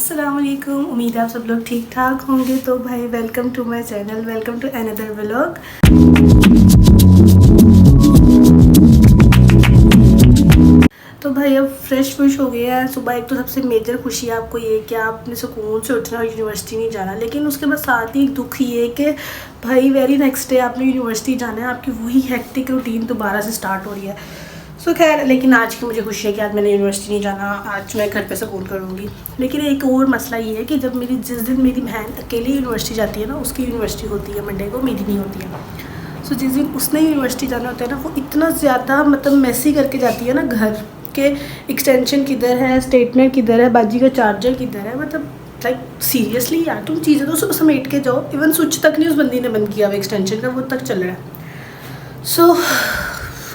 अस्सलाम वालेकुम। उम्मीद है आप सब लोग ठीक ठाक होंगे। तो भाई welcome to my channel, welcome to another vlog. तो भाई अब फ्रेश हो गए हैं। सुबह एक तो सबसे मेजर खुशी है आपको ये कि आपने सुकून से उठना और यूनिवर्सिटी नहीं जाना, लेकिन उसके बाद साथ ही दुख ये कि भाई वेरी नेक्स्ट डे आपने यूनिवर्सिटी जाना है, आपकी वही हेक्टिक रूटीन दोबारा से स्टार्ट हो रही है। सो खैर, लेकिन आज की मुझे खुशी है कि आज मैंने यूनिवर्सिटी नहीं जाना, आज मैं घर पे सुकून करूँगी। लेकिन एक और मसला ये है कि जब जिस दिन मेरी बहन अकेली यूनिवर्सिटी जाती है ना, उसकी यूनिवर्सिटी होती है मंडे को, मेरी नहीं होती है। सो जिस दिन उसने यूनिवर्सिटी जाना होता है ना, वो इतना ज़्यादा मतलब मैसी करके जाती है ना, घर के एक्सटेंशन किधर है, स्टेटमेंट किधर है, बाजी का चार्जर किधर है, मतलब लाइक सीरियसली यार तुम चीज़ें तो समेट के जाओ। इवन स्विच तक नहीं उस बंदी ने बंद किया हुआ एक्सटेंशन का, वो तक चल रहा है। सो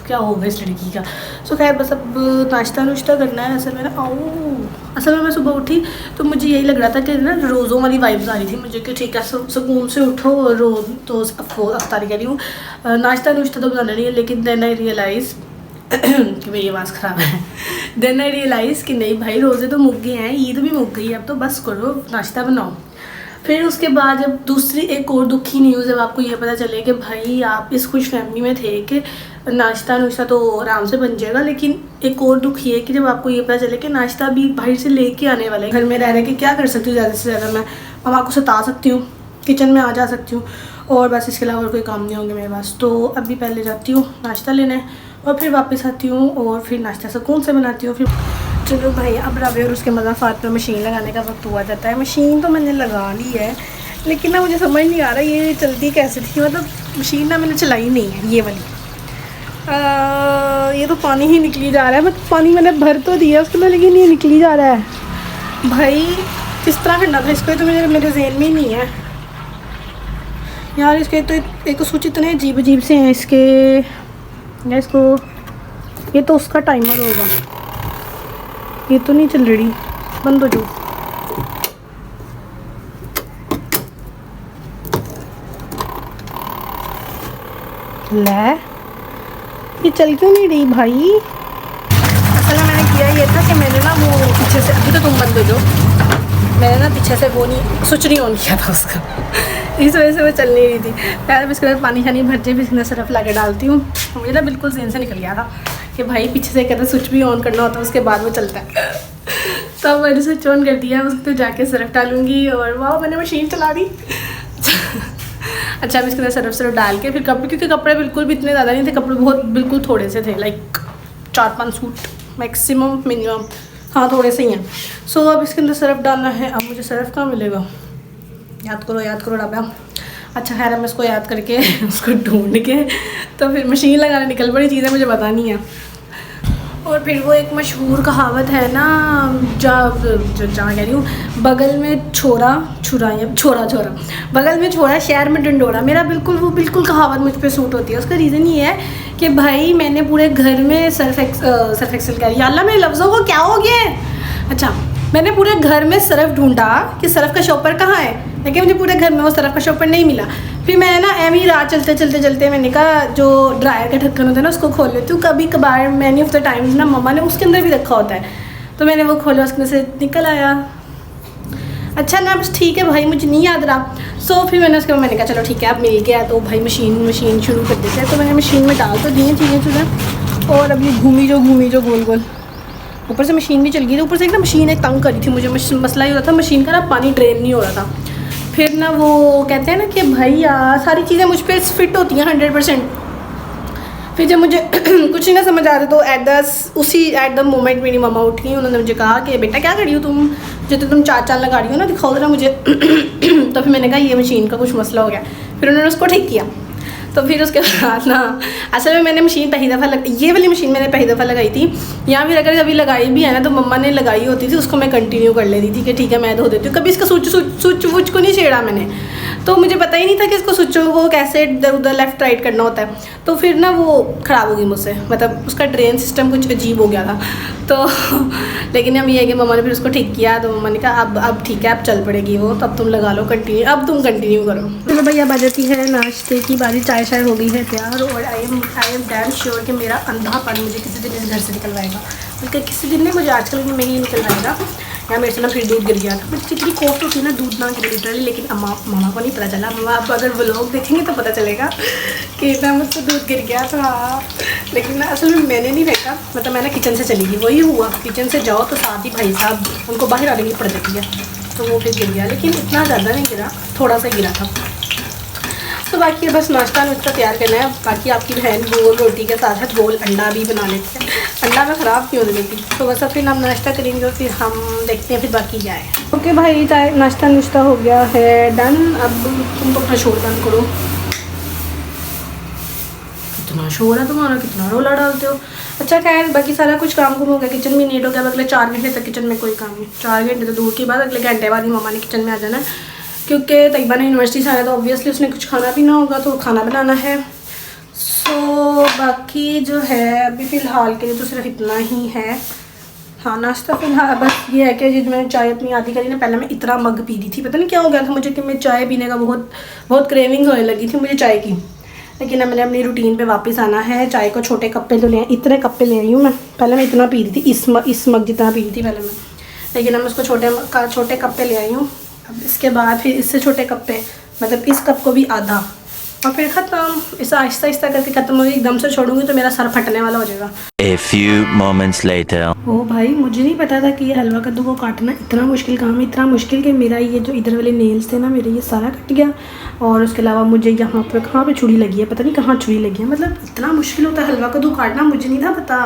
क्या होगा इस लड़की का। सो खैर बस अब नाश्ता नुश्ता करना है। असल में मैं सुबह उठी तो मुझे यही लग रहा था कि ना रोज़ों वाली वाइब्स आ रही थी मुझे कि ठीक है सुकून से उठो रोज़। तो अफ्तारी कह रही हूँ, नाश्ता नुश्ता तो बनाना नहीं है। लेकिन देन आई रियलाइज़ कि मेरी आवाज़ ख़राब है। देन आई रियलाइज़ कि नहीं भाई, रोज़े तो मुक गए हैं, ईद भी मुक गई है, अब तो बस करो नाश्ता बनाओ। फिर उसके बाद जब दूसरी एक और दुखी न्यूज़, जब आपको ये पता चले कि भाई आप इस खुश फैमिली में थे कि नाश्ता नुश्ता तो आराम से बन जाएगा, लेकिन एक और दुख ये है कि जब आपको ये पता चले कि नाश्ता भी बाहर से लेके आने वाला है। घर में रह रहे कि क्या कर सकती हूँ, ज़्यादा से ज़्यादा मैं मम्मा को सता सकती हूँ, किचन में आ जा सकती हूँ, और बस इसके अलावा और कोई काम नहीं होंगे मेरे पास। तो अभी पहले जाती हूँ नाश्ता लेने और फिर वापस आती हूँ और फिर नाश्ता सुकून से बनाती हूँ। फिर चलो भाई, अब रवे और उसके मज़ाफ़ात में मशीन लगाने का वक्त हुआ जाता है। मशीन तो मैंने लगा ली है, लेकिन ना मुझे समझ नहीं आ रहा ये चलती कैसे थी। मतलब मशीन ना मैंने चलाई नहीं है ये वाली। ये तो पानी ही निकली जा रहा है, मतलब पानी मैंने भर तो दिया उसके अंदर, लेकिन ये निकली जा रहा है। भाई किस तरह करना था इसको, तो मेरे ज़हन में ही नहीं है यार। इसके तो एक स्विच इतने अजीब से हैं इसके, या इसको ये तो उसका टाइमर होगा, ये तो नहीं चल रही, बंद हो जाओ। ले ये चल क्यों नहीं रही भाई। असल में मैंने किया ये था कि मैंने ना वो पीछे से, अभी तो तुम बंद हो जाओ, मैंने ना पीछे से वो नहीं स्विच नहीं ऑन किया था उसका, इस वजह से वो चल नहीं रही थी। पहले इसके बाद पानी शानी भर जाए, फिर इसके सरफ ला के डालती हूँ। मुझे ना बिल्कुल ज़हन से निकल गया था कि भाई पीछे से कहते स्विच भी ऑन करना होता है, उसके बाद वो चलता है। तो मैंने स्विच ऑन कर दिया, उस पर जाके सरफ डालूँगी और वाह मैंने मशीन चला दी। अच्छा, अब इसके अंदर सरफ डाल के फिर कपड़े, क्योंकि कपड़े बिल्कुल भी इतने ज़्यादा नहीं थे, कपड़े बहुत बिल्कुल थोड़े से थे, लाइक 4-5 सूट मैक्सिमम मिनिमम, हाँ थोड़े से ही हैं। सो अब इसके अंदर सरफ डालना है। अब मुझे सरफ कहाँ मिलेगा, याद करो डाबा। अच्छा खैर, मैं इसको याद करके उसको ढूंढ के तो फिर मशीन लगाने निकल पड़ी, चीज़ें मुझे पता नहीं है। और फिर वो एक मशहूर कहावत है ना, जहाँ कह रही हूँ, बगल में छोरा बगल में छोरा शहर में डंडोरा। मेरा बिल्कुल कहावत मुझ पे सूट होती है। उसका रीज़न ये है कि भाई मैंने पूरे घर में सर्फ एक्सेल कह रही, अल्लाह मेरे लफ्ज़ों को क्या हो गया है। अच्छा, मैंने पूरे घर में सर्फ ढूंढा कि सर्फ का शॉपर कहाँ है, लेकिन मुझे पूरे घर में वो सर्फ का शॉपर नहीं मिला। फिर मैं ना एम ही रात चलते मैंने कहा जो ड्रायर का ढक्कन होता है ना उसको खोल लेती हूँ। कभी कभार मैनी ऑफ द टाइम्स ना मम्मा ने उसके अंदर भी रखा होता है, तो मैंने वो खोला, उसके अंदर से निकल आया। अच्छा ना, बस ठीक है भाई, मुझे नहीं याद रहा। सो फिर मैंने उसके बाद मैंने कहा चलो ठीक है अब मिल गया, तो भाई मशीन शुरू कर देते हैं। तो मैंने मशीन में डाल तो दी चीज़ें चुना, और अब ये घूमी जो गोल ऊपर से मशीन भी चल गई थी। ऊपर से एक ना मशीन एक तंग करी थी मुझे, मसला ये हो रहा था मशीन का ना पानी ड्रेन नहीं हो रहा था। फिर ना वो कहते हैं ना कि भाई यार सारी चीज़ें मुझ पर फिट होती हैं 100%। फिर जब मुझे कुछ नहीं ना समझ आ रहा, तो एट द मोमेंट मेरी मम्मा उठ गई। उन्होंने मुझे कहा कि बेटा क्या कर रही हो तुम, जो तो तुम चाल लगा रही हो ना, दिखाओ जरा मुझे। तो फिर मैंने कहा ये मशीन का कुछ मसला हो गया। फिर उन्होंने उसको ठीक किया। तो फिर उसके बाद ना, असल में मैंने मशीन पहली दफ़ा ये वाली मशीन मैंने पहली दफ़ा लगाई थी। या फिर अगर कभी लगाई भी है ना, तो मम्मा ने लगाई होती थी, उसको मैं कंटिन्यू कर लेती थी कि ठीक है मैं धो देती हूँ। कभी इसका स्विच को नहीं छेड़ा मैंने, तो मुझे पता ही नहीं था कि इसको स्विच को कैसे इधर उधर लेफ़्ट राइट करना होता है। तो फिर ना वो ख़राब हो गई मुझसे, मतलब उसका ड्रेन सिस्टम कुछ अजीब हो गया था। तो लेकिन हम ये है कि मम्मा ने फिर उसको ठीक किया, तो मम्मा ने कहा अब ठीक है, अब चल पड़ेगी वो, तब तुम लगा लो कंटिन्यू, अब तुम कंटिन्यू करो। चलो भैया बजाती है नाश्ते की बारी, चाय हो गई है तैयार। और आई एम डैम श्योर कि मेरा अंधापन मुझे किसी दिन इस घर से निकलवाएगा, बल्कि किसी दिन नहीं, मुझे आजकल में ही निकलवाएगा। या मेरे से ना फिर दूध गिर गया था। मुझे जितनी कोफ्त होती है ना दूध ना गिरे लिटरली, लेकिन मामा को नहीं पता चला। मामा आप अगर व्लॉग देखेंगे तो पता चलेगा कि ना मुझसे दूध गिर गया था। लेकिन ना असल में मैंने नहीं फेंका, मतलब मैंने किचन से चली गई, वही हुआ। किचन से जाओ तो साथ ही भाई साहब उनको बाहर आने की पड़ जाती है, तो वो फिर गिर गया, लेकिन इतना ज़्यादा नहीं गिरा, थोड़ा सा गिरा था। तो बाकी बस नाश्ता नुश्ता तैयार करना है। बाकी आपकी बहन गोल रोटी के साथ साथ गोल अंडा भी बना लेती है। अंडा में ख़राब क्यों हो देती, तो बस फिर हम नाश्ता करेंगे और फिर हम देखते हैं फिर बाकी क्या है। ओके भाई, चाय नाश्ता नुश्ता हो गया है डन। अब तुम अपना शोर बंद करो। कितना शोर है तुम्हारा, कितना रोला डालते हो। अच्छा खैर बाकी सारा कुछ काम कुम हो गया, किचन भी नीट हो गया। अगले 4 घंटे तक किचन में कोई काम नहीं, 4 घंटे तो दूर की बात, अगले घंटे बाद ही मम्मा ने किचन में आ जाना है, क्योंकि तैयबा ने यूनिवर्सिटी से आया तो ऑब्वियसली उसने कुछ खाना पीना होगा, तो खाना बनाना है। सो बाकी जो है अभी फ़िलहाल के लिए तो सिर्फ इतना ही है। हाँ नाश्ता फिलहाल बस ये है कि जब मैंने चाय अपनी आधी करी ना, पहले मैं इतना मग पी रही थी, पता नहीं क्या हो गया था मुझे कि मैं चाय पीने का बहुत क्रेविंग्स होने लगी थी मुझे चाय की। लेकिन अब मैंने अपनी रूटीन पे वापस आना है। चाय को छोटे कप पे तो ले, इतने कप पे ले आई हूँ मैं। पहले मैं इतना पी रही थी, इस मग जितना पी रही थी पहले मैं, लेकिन अब मैं उसको छोटे कप पे ले आई हूँ। अब इसके बाद फिर इससे छोटे कप पे, मतलब इस कप को भी आधा, और फिर ख़त्म। इसे आहिस्ता आहिस्ता करके ख़त्म होगी। एकदम से छोड़ूंगी तो मेरा सर फटने वाला हो जाएगा। A few moments later. ओ भाई, मुझे नहीं पता था कि ये हलवा कद्दू को काटना इतना मुश्किल काम है, इतना मुश्किल कि मेरा ये जो इधर वाले नेल्स थे ना मेरे, ये सारा कट गया। और उसके अलावा मुझे यहाँ पर कहाँ पे छुरी लगी है, पता नहीं कहाँ छुरी लगी है। मतलब इतना मुश्किल होता है हलवा कद्दू काटना, मुझे नहीं था पता।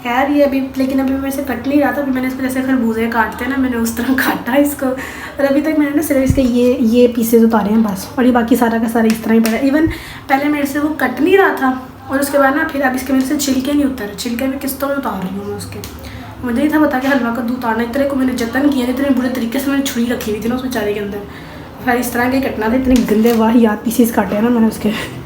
खैर ये अभी, लेकिन अभी मैं इसे कट नहीं रहा था। अभी मैंने इसको जैसे खरबूजे काटते हैं ना, मैंने उस तरह काटा है इसको। और अभी तक मैंने ना सिर्फ इसके ये पीसेज उतारे हैं बस, और ये बाकी सारा का सारा इस तरह ही पड़ा है। इवन पहले मेरे से वो कट नहीं रहा था, और उसके बाद ना फिर अब इसके मेरे से छिलके नहीं उतारे। छिलके भी किस तरह उतार रही हूँ मैं उसके, मुझे नहीं था पता कि हलवा कद्दू उतारना। इतने को मैंने जतन किया, इतने बुरे तरीके से मैंने छुरी रखी हुई थी ना उस बेचारे के अंदर। फिर इस तरह के कटना था, इतने गंदे वाहियात पीसेस काटे हैं ना मैंने उसके।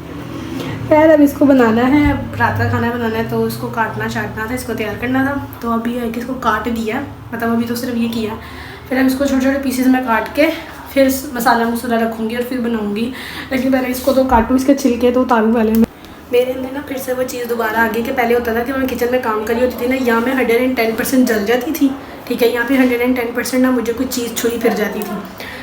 खैर अब इसको बनाना है, अब रात का खाना बनाना है, तो उसको काटना चाटना था, इसको तैयार करना था। तो अभी है कि इसको काट दिया, मतलब अभी तो सिर्फ ये किया। फिर अब इसको छोटे छोटे पीसेस में काट के फिर मसाला मसूला रखूँगी और फिर बनाऊँगी। लेकिन पहले इसको तो काटूँ, इसके छिलके तो उतारूँ पहले मैं। मेरे अंदर ना फिर से वो चीज़ दोबारा आ गई कि पहले होता था कि मैं किचन में काम करी होती थी ना, यहाँ मैं 110% जल जाती थी, ठीक है। यहाँ पे 110% ना मुझे कोई चीज़ छुरी फिर जाती थी।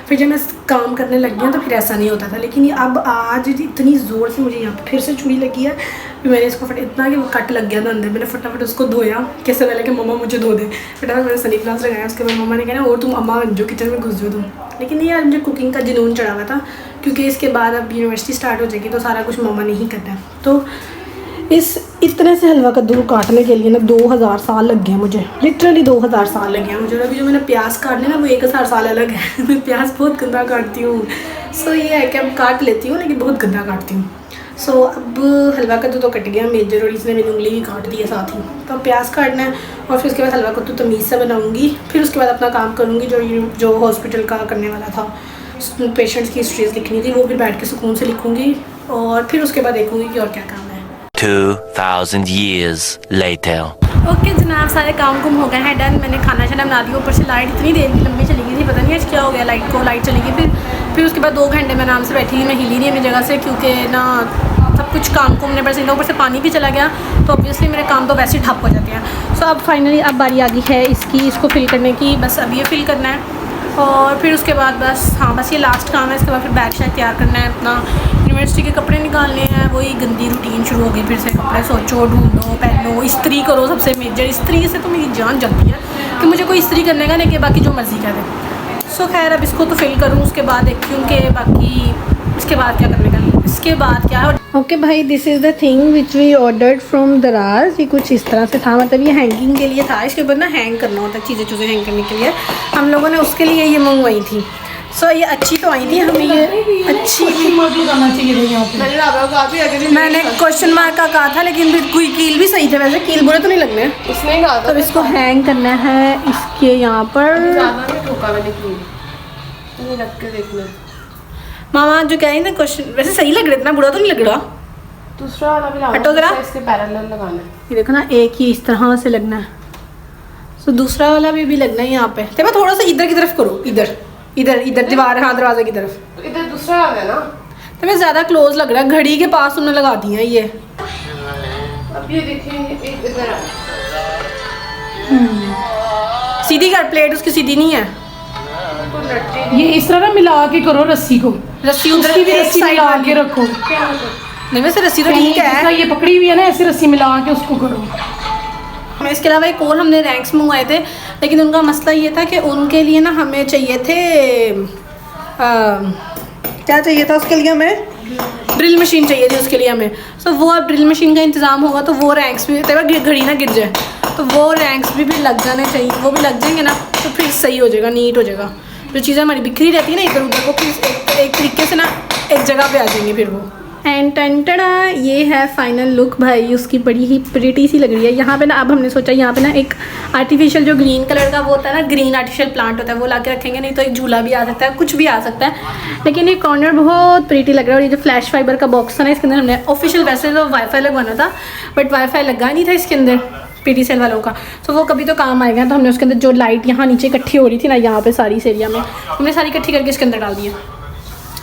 फिर जब मैं काम करने लग गई तो फिर ऐसा नहीं होता था। लेकिन ये अब आज इतनी ज़ोर से मुझे यहाँ पे फिर से छुरी लगी है। फिर मैंने इसको इतना कि वो कट लग गया था अंदर। मैंने फटाफट उसको धोया, कैसे पहले कि मम्मा मुझे धो दे। फटाफट मैंने सनी ग्लास लगाया। उसके बाद मम्मा ने कहा और तुम अम्मा बन जाओ, किचन में घुस जाओ तुम। लेकिन ये यार मुझे कुकिंग का जुनून चढ़ा हुआ था, क्योंकि इसके बाद अब यूनिवर्सिटी स्टार्ट हो जाएगी तो सारा कुछ मम्मा ने ही करना है। तो इस तरह से हलवा कद्दू को काटने के लिए ना 2000 साल लग गया मुझे, लिटरली 2000 साल लग गया मुझे। अभी जो मैंने प्याज काटने ना वो 1000 साल अलग है। मैं प्याज बहुत गंदा काटती हूँ। सो ये है कि अब काट लेती हूँ लेकिन बहुत गंदा काटती हूँ। सो अब हलवा कद्दू तो कट गया मेजर, और इसने मेरी उंगली भी काट दी है साथ ही। तो अब प्याज काटना है और फिर उसके बाद हलवा कद्दू तमीज़ से बनाऊँगी। फिर उसके बाद अपना काम करूँगी जो हॉस्पिटल का करने वाला था, पेशेंट्स की हिस्ट्रीज लिखनी थी, वो फिर बैठ के सुकून से लिखूँगी। और फिर उसके बाद देखूँगी कि और क्या काम है। 2000 years later. ओके जनाब, सारे काम कुम हो गए हैं डन। मैंने खाना शाना बना दिया। ऊपर से लाइट इतनी देर की लंबी चली गई थी, पता नहीं आज क्या हो गया लाइट को। लाइट चली गई फिर उसके बाद 2 घंटे मैं आराम से बैठी थी, मैं हिली नहीं अपनी जगह से, क्योंकि ना सब कुछ काम कुम ने पर ऊपर से पानी भी चला गया, तो ऑब्वियसली मेरे काम तो वैसे ही ठप हो जाते हैं। सो अब फाइनली अब बारी आ गई है इसको फिल करने की। बस अब ये फिल करना है और फिर उसके बाद बस ये लास्ट काम है। इसके बाद फिर बैग शैग तैयार करना है, अपना यूनिवर्सिटी के कपड़े निकालने हैं। वही गंदी रूटीन शुरू हो गई फिर से। कपड़े सोचो, ढूंढो, पहनो, इस्त्री करो। सबसे मेजर इस्त्री से तो मेरी जान जाती है कि मुझे कोई इस्त्री करने का नहीं, कि बाकी जो मर्ज़ी करे। सो खैर अब इसको तो फिल करूँ, उसके बाद देखती हूँ कि बाकी इसके बाद क्या करने का, इसके बाद क्या है। ओके भाई, this is the thing which we ordered from Daraz. ये कुछ इस तरह से था, मतलब ये हैंगिंग के लिए था। इसके ऊपर ना हैंग करना होता है चीज़ें हैंग करने के लिए। हम लोगों ने उसके लिए ये मंगवाई थी। सो ये अच्छी तो आई थी, हमें ये अच्छी मैंने क्वेश्चन मार्क का कहा था, लेकिन फिर कोई कील भी सही थे वैसे, कील बुरे तो नहीं लगने। इसने कहा था तो इसको हैंग करना है इसके यहाँ पर। मामा जो कह रही ना क्वेश्चन वैसे सही लग रहा है, इतना बुरा तो नहीं लग रहा। दूसरा वाला भी लगाना, हटो जरा, इसके पैरेलल लगाना है। ये देखो ना, एक ही इस तरह से लगना है। सो दूसरा वाला भी लगना है यहाँ पे। तो थोड़ा सा इधर की तरफ करो, इधर इधर इधर दीवार, हाँ दरवाजे की तरफ। तो इधर दूसरा आ गया ना, तो मैं ज़्यादा क्लोज लग रहा है, घड़ी के पास उन्होंने लगा दी है ये। अब ये देखिए एक इधर सीधी कर, प्लेट उसकी सीधी नहीं है। ये इस तरह ना मिला के करो रस्सी को, रस्सी उधर उसकी भी एक रस्सी साइड मिला वाली। के रखो। नहीं वैसे रस्सी तो कहीं ठीक जिस तरह है। ये पकड़ी हुई है ना, ऐसी रस्सी मिला के उसको करो। हमें इसके अलावा एक और हमने रैंक्स मंगवाए थे, लेकिन उनका मसला ये था कि उनके लिए ना हमें चाहिए थे क्या चाहिए था उसके लिए, हमें ड्रिल मशीन चाहिए थी उसके लिए हमें। सो वो अब ड्रिल मशीन का इंतज़ाम होगा तो वो रैंक्स भी तेरा घड़ी ना गिर जाए, तो वो रैंक्स भी लग जाने चाहिए, वो भी लग जाएंगे ना तो फिर सही हो जाएगा, नीट हो जाएगा। जो चीज़ें हमारी बिखरी रहती है ना इधर उधर, वो फिर एक तरीके से ना एक जगह पे आ जाएंगी फिर वो। एंड टंटड़ा, ये है फाइनल लुक भाई, उसकी बड़ी ही प्रिटी सी लग रही है। यहाँ पे ना अब हमने सोचा यहाँ पे ना एक आर्टिफिशियल जो ग्रीन कलर का वो होता है ना, ग्रीन आर्टिफिशियल प्लांट होता है, वो ला के रखेंगे, नहीं तो एक झूला भी आ सकता है, कुछ भी आ सकता है। लेकिन ये कॉर्नर बहुत प्रिटी लग रहा है। और ये जो फ्लैश फाइबर का बॉक्स था ना, इसके अंदर हमने ऑफिशियल वैसे तो वाईफाई लगवाना था, बट वाईफाई लगा नहीं था इसके अंदर पीटी सेल वालों का, तो वो कभी तो काम आएगा। तो हमने उसके अंदर जो लाइट यहाँ नीचे इकट्ठी हो रही थी ना, यहाँ पे सारी इस एरिया में हमने सारी इकट्ठी करके इसके अंदर डाल दी है।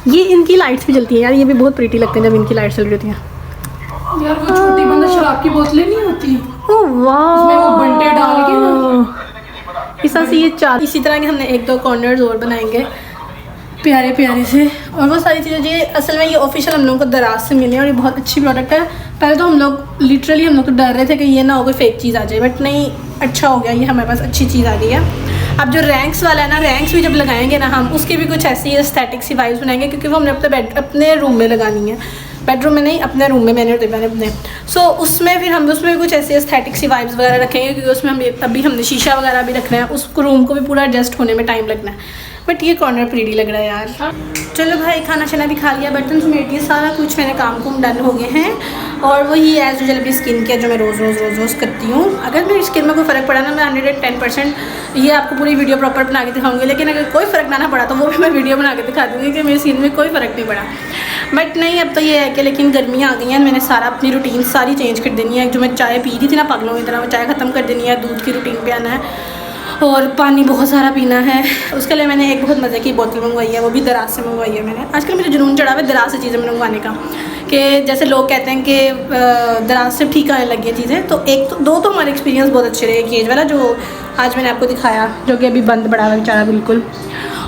ये इनकी लाइट्स भी जलती हैं यार, ये भी बहुत प्रीटी लगते हैं जब इनकी लाइट्स चल रही होती हैं। यार वो छोटी बंद शराब की बोतलें नहीं होती, ओह वाह, उसमें वो बंटे डाल के ना, इस तरह से ये चार, इसी तरह के हमने एक दो कॉर्नर्स और बनाएंगे प्यारे प्यारे से। और वो सारी चीज़ें ये असल में ये ऑफिशियल हम लोगों को दराज से मिले और ये बहुत अच्छी प्रोडक्ट है। पहले तो हम लोग लिटरली हम लोग तो डर रहे थे कि ये ना हो कोई फेक चीज़ आ जाए, बट नहीं, अच्छा हो गया, ये हमारे पास अच्छी चीज़ आ गई है। अब जो रैंक्स वाला है ना, रैंक्स भी जब लगाएंगे ना हम, उसकी भी कुछ ऐसी एस्थेटिक सी वाइब्स बनाएंगे, क्योंकि वो हमने अपने रूम में लगानी है, बेडरूम में नहीं, अपने रूम में मैंने अपने। सो उसमें फिर हम उसमें भी कुछ ऐसी एस्थेटिक सी वाइब्स वगैरह रखेंगे, क्योंकि उसमें हम अभी हमने शीशा वगैरह भी रखना है, उस रूम को भी पूरा एडजस्ट होने में टाइम लगना है। बट ये कॉर्नर प्रीटी लग रहा है यार। चलो भाई, खाना शाना भी खा लिया, बर्तन समेट दिए, सारा कुछ मैंने काम डन हो गए हैं। और वही एज यूजुअल भी स्किन केयर जो मैं रोज़ करती हूँ। अगर मेरी स्किन में कोई फ़र्क पड़ा ना, मैं 110% ये आपको पूरी वीडियो प्रॉपर बना के दिखाऊंगी। लेकिन अगर कोई फ़र्क ना पड़ा तो वो भी मैं वीडियो बना के दिखा दूँगी कि मेरी स्किन में कोई फ़र्क नहीं पड़ा। बट नहीं, अब तो ये है कि लेकिन गर्मियाँ आ गई हैं, मैंने सारा अपनी रूटीन सारी चेंज कर देनी है। जो मैं चाय पी रही थी ना पागलों की तरह, वो चाय ख़त्म कर देनी है, दूध की रूटीन पे आना है और पानी बहुत सारा पीना है। उसके लिए मैंने एक बहुत मज़े की बोतल मंगवाई है, वो भी दराज से मंगवाई है मैंने। आजकल मुझे जुनून चढ़ा हुआ है दराज से चीज़ें मंगवाने का, कि जैसे लोग कहते हैं कि दराज से ठीक आने लगी है चीज़ें। तो एक तो दो तो हमारे एक्सपीरियंस बहुत अच्छे रहे, केज वाला जो आज मैंने आपको दिखाया, जो कि अभी बंद पड़ा हुआ बेचारा बिल्कुल,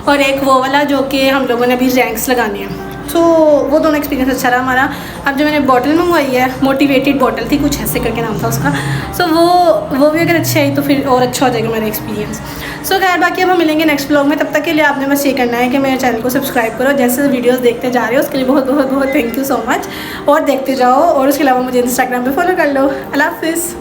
और एक वो वाला जो कि हम लोगों ने अभी रैंक्स लगाने हैं। तो वो दोनों एक्सपीरियंस अच्छा रहा हमारा। अब जो मैंने बॉटल मंगवाई है, मोटिवेटेड बॉटल थी, कुछ ऐसे करके नाम था उसका। सो वो भी अगर अच्छी आई तो फिर और अच्छा हो जाएगा मेरा एक्सपीरियंस। सो खैर, बाकी अब हम मिलेंगे नेक्स्ट ब्लॉग में। तब तक के लिए आपने बस ये करना है कि मेरे चैनल को सब्सक्राइब करो। जैसे वीडियोस देखते जा रहे हो उसके लिए बहुत बहुत बहुत थैंक यू सो मच, और देखते जाओ। और उसके अलावा मुझे इंस्टाग्राम पे फॉलो कर लो। अल्लाह हाफिज़।